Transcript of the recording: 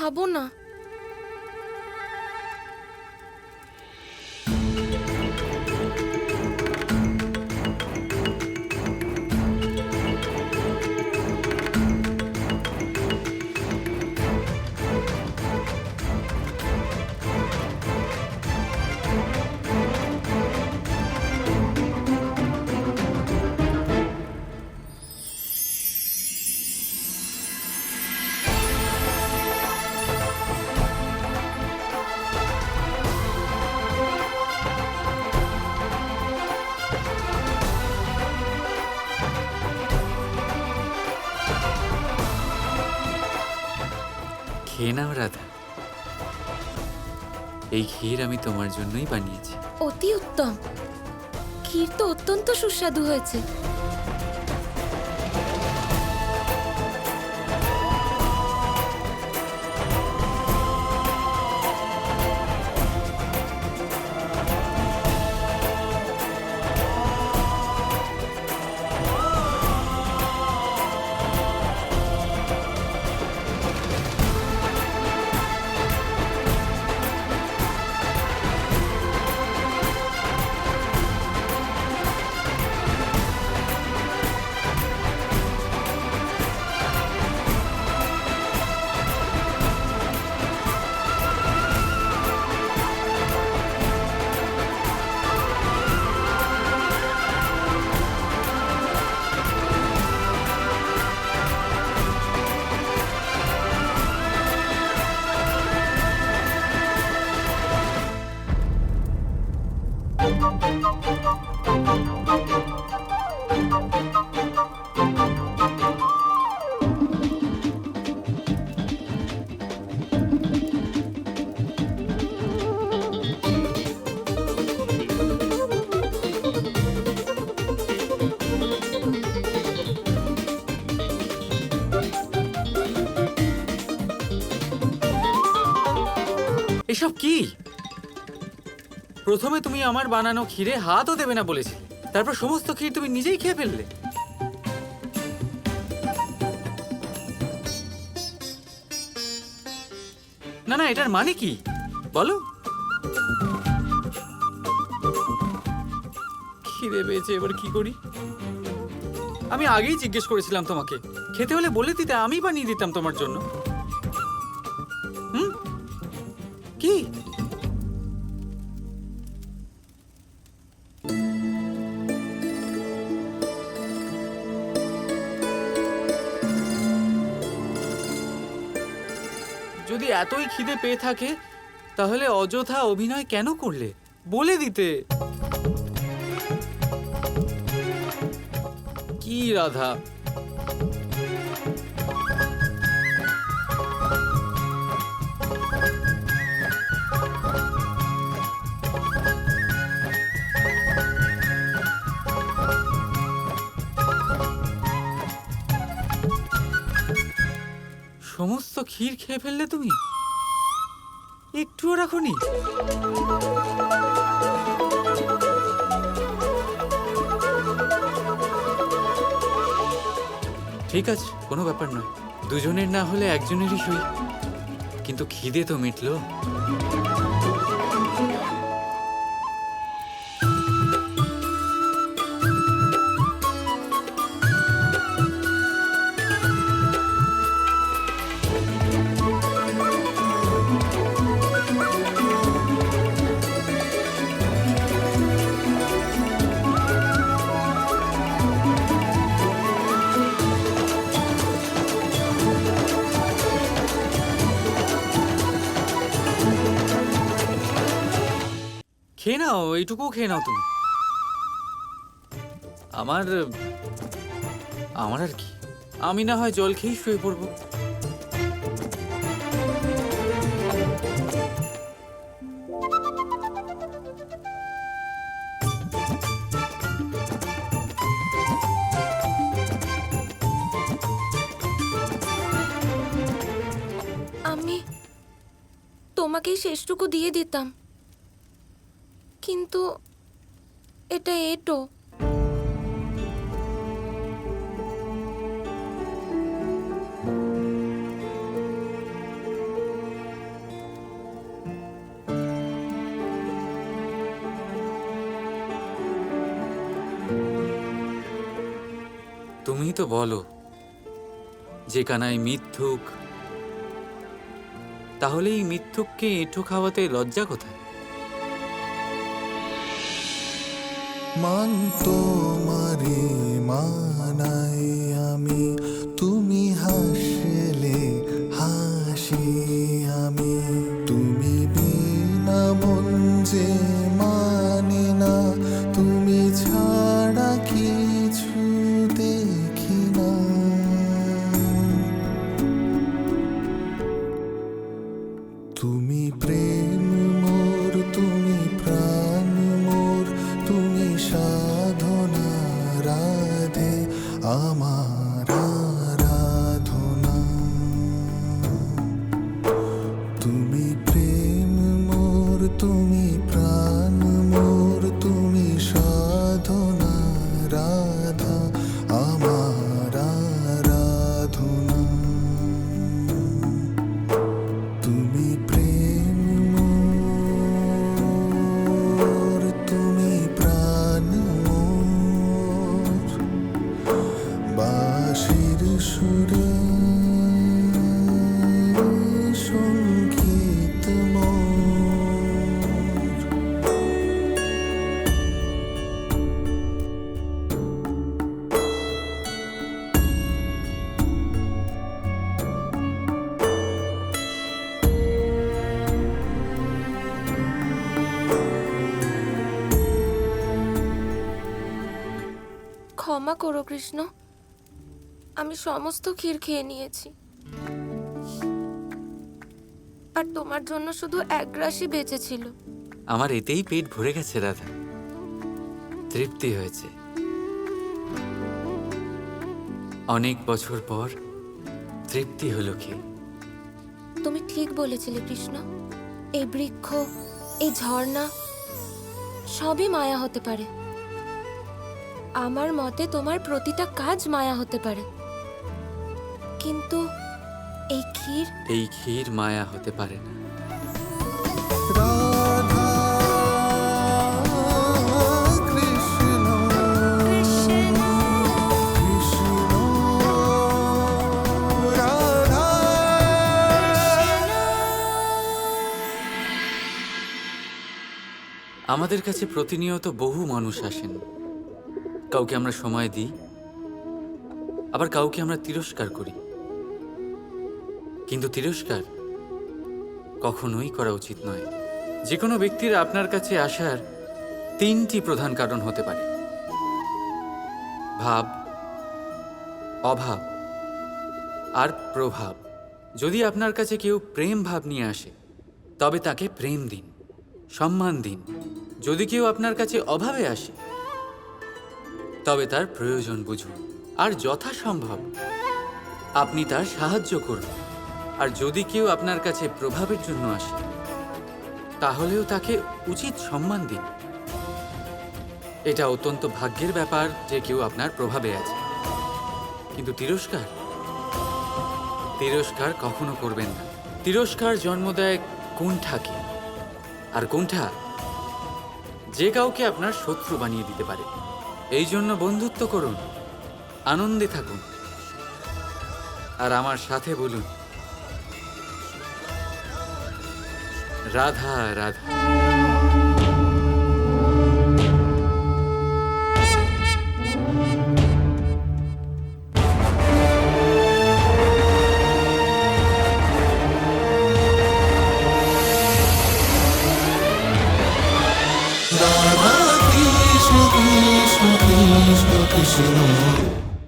খাবো না। খেয়ে নাও রাধা, এই ক্ষীর আমি তোমার জন্যই বানিয়েছি। অতি উত্তম। ক্ষীর তো অত্যন্ত সুস্বাদু হয়েছে। এসব কি? প্রথমে তুমি আমার বানানো ক্ষীরে হাতও দেবে না বলেছিলে, তারপর সমস্ত ক্ষীর তুমি নিজেই খেয়ে ফেললে। না না, এটার মানে কি বলো? খিদে পেয়েছে, এবার কি করি? আমি আগেই জিজ্ঞেস করেছিলাম তোমাকে, খেতে হলে বলে দিতে, আমি বানিয়ে দিতাম তোমার জন্য। কি? যদি এতই খিদে পেয়ে থাকে তাহলে অযথা অভিনয় কেন করলে? বলে দিতে। কি রাধা, সমস্ত ক্ষীর খেয়ে ফেললে তুমি? একটুও রাখোনি? ঠিক আছে, কোনো ব্যাপার নয়। দুজনের না হলে একজনেরই সই, কিন্তু খিদে তো মিটলো। খেয়ে নাও, এইটুকু খেয়ে নাও তুমি। আমার আমার আর কি, আমি না হয় জল খেয়েই শুয়ে পড়বো। আমি তোমাকেই শেষটুকু দিয়ে দিতাম, কিন্তু এটা এটো। তুমিই তো বলো যে কানাই মিথ্যুক, তাহলে এই মিথ্যুককে এঁঠো খাওয়াতে লজ্জা কোথায়? মান তোমারে মানাই আমি, তুমি হাসলে হাসি আমি, তুমি বিনা মন যে মানে না, তুমি ছাড়া কিছু দেখি না। তুমি প্রেম মোর, তুমি প্রাণ মোর, তুমি সাধনা রাধে আমার আরাধনা। তুমি প্রেম মোর, তুমি প্রাণ মোর, তুমি সাধনা রাধা আমার আরাধনা। তুমি প্রেম মোর, তুমি প্রাণ মোর, বাঁশির সুরে সঙ্গীত মোর। ক্ষমা করো কৃষ্ণ, আমি সমস্ত ক্ষীর খেয়ে নিয়েছি, আর তোমার জন্য শুধু এক গ্রাসই বেঁচে ছিল। আমার এতেই পেট ভরে গেছে রাধা, তৃপ্তি হয়েছে। অনেক বছর পর তৃপ্তি হলো কি। তুমি ঠিক বলেছিলে কৃষ্ণ, এই বৃক্ষ, এই ঝর্ণা সবই মায়া হতে পারে। আমার মতে তোমার প্রতিটা কাজ মায়া হতে পারে, কিন্তু এই ক্ষীর এই ক্ষীর মায়া হতে পারে না। রাধা কৃষ্ণ কৃষ্ণ রাধা। আমাদের কাছে প্রতিনিয়ত বহু মানুষ আসেন। কাউকে আমরা সময় দিই, আবার কাউকে আমরা তিরস্কার করি। কিন্তু তিরস্কার কখনোই করা উচিত নয়। যে কোনো ব্যক্তির আপনার কাছে আসার তিনটি প্রধান কারণ হতে পারে: ভাব, অভাব আর প্রভাব। যদি আপনার কাছে কেউ প্রেম ভাব নিয়ে আসে, তবে তাকে প্রেম দিন, সম্মান দিন। যদি কেউ আপনার কাছে অভাবে আসে, তবে তার প্রয়োজন বুঝুন, আর যথাসম্ভব আপনি তার সাহায্য করুন। আর যদি কেউ আপনার কাছে প্রভাবের জন্য আসে, তাহলেও তাকে উচিত সম্মান দিন। এটা অত্যন্ত ভাগ্যের ব্যাপার যে কেউ আপনার প্রভাবে আছে। কিন্তু তিরস্কার তিরস্কার কখনো করবেন না। তিরস্কার জন্ম দেয় কুণ্ঠাকে, আর কুণ্ঠা যে কাউকে আপনার শত্রু বানিয়ে দিতে পারে। এই জন্য বন্ধুত্ব করুন, আনন্দে থাকুন, আর আমার সাথে বলুন রাধা রাধা। রাধা কৃষ্ণ কৃষ্ণ কৃষ্ণ কৃষ্ণ